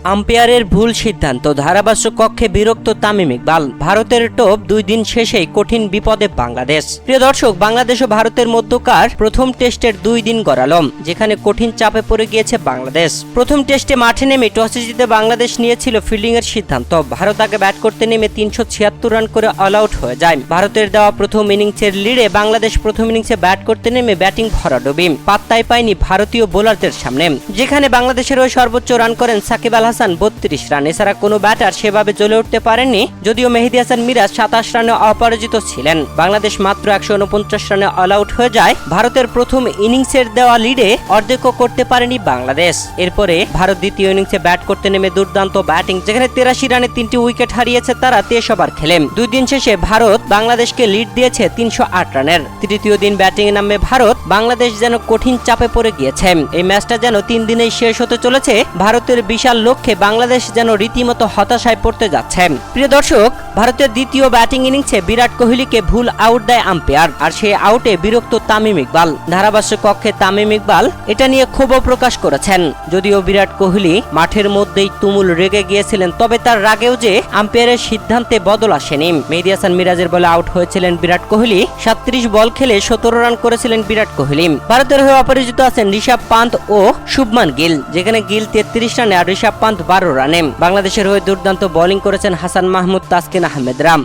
আম্পায়ারের ভুল সিদ্ধান্ত, ধারাভাষ্য কক্ষে বিরক্ত তামিম ইকবাল। ভারতের টোপ 2 দিন শেষেই কঠিন বিপদে বাংলাদেশ। প্রিয় দর্শক, বাংলাদেশ ও ভারতের মধ্যকার প্রথম টেস্টের 2 দিন গড়ালো, যেখানে কঠিন চাপে পড়ে গিয়েছে বাংলাদেশ। প্রথম টেস্টে মাঠে নেমে টসে জিতে বাংলাদেশ নিয়েছিল ফিল্ডিং এর সিদ্ধান্ত। ভারত আগে ব্যাট করতে নেমে 376 রান করে অল আউট হয়ে যায়। ভারতের দেওয়া প্রথম ইনিংসের লিডে বাংলাদেশ প্রথম ইনিংসে ব্যাট করতে নেমে ব্যাটিং ভরাডুবি, পাত্তাই পায়নি ভারতীয় বোলারদের সামনে, যেখানে বাংলাদেশের হয়ে সর্বোচ্চ রান করেন সাকিব আল হাসান 32 রান। এছাড়া কোনো ব্যাটার সেভাবে জ্বলে উঠতে পারেননি, যদিও মেহেদী হাসান মিরাজ 27 রানে অপরাজিত ছিলেন। বাংলাদেশ মাত্র 149 রানে অল আউট হয়ে যায়। ভারতের প্রথম ইনিংসের দেওয়া লিডে অর্ধেকও করতে পারেনি বাংলাদেশ। এরপরে ভারত দ্বিতীয় ইনিংসে ব্যাট করতে নেমে দুর্দান্ত ব্যাটিং, যেখানে 83 রানে 3টি উইকেট হারিয়েছে তারা 23 ওভার খেলে। 2 দিন শেষে ভারত বাংলাদেশকে লিড দিয়েছে 308 রানের। তৃতীয় দিন ব্যাটিং এ নামে ভারত, বাংলাদেশ যেন কঠিন চাপে পড়ে গিয়েছে। এই ম্যাচটা যেন 3 দিনেই শেষ হতে চলেছে। ভারতের বিশাল লক্ষ্যে বাংলাদেশ যেন রীতিমতো হতাশায় পড়তে যাচ্ছে। প্রিয় দর্শক, ভারতের দ্বিতীয় ব্যাটিং ইনিংসে বিরাট কোহলিকে ভুল আউট দেয় আম্পায়ার, আর সেই আউটে বিরক্ত তামিম ইকবাল। ধারাভাষ্য কক্ষে তামিম ইকবাল এটা নিয়ে ক্ষোভ প্রকাশ করেছেন। যদিও বিরাট কোহলি মাঠের মধ্যেই তুমুল রেগে গিয়েছিলেন, তবে তার রাগেও যে আম্পায়ারের সিদ্ধান্তে বদল আসেনি। মেহেদী হাসান মিরাজের বলে আউট হয়েছিলেন বিরাট কোহলি। 37 বল খেলে 17 রান করেছিলেন বিরাট কোহলি। ভারতের হয়ে অপরাজিত আছেন ঋষভ পান্ত ও শুভমান গিল, যেখানে গিল 33 রানে আর ঋষভ পান্ত 12 রানে। বাংলাদেশের হয়ে দুর্দান্ত বোলিং করেছেন হাসান মাহমুদ, তাসকিন আহমেদ রাম।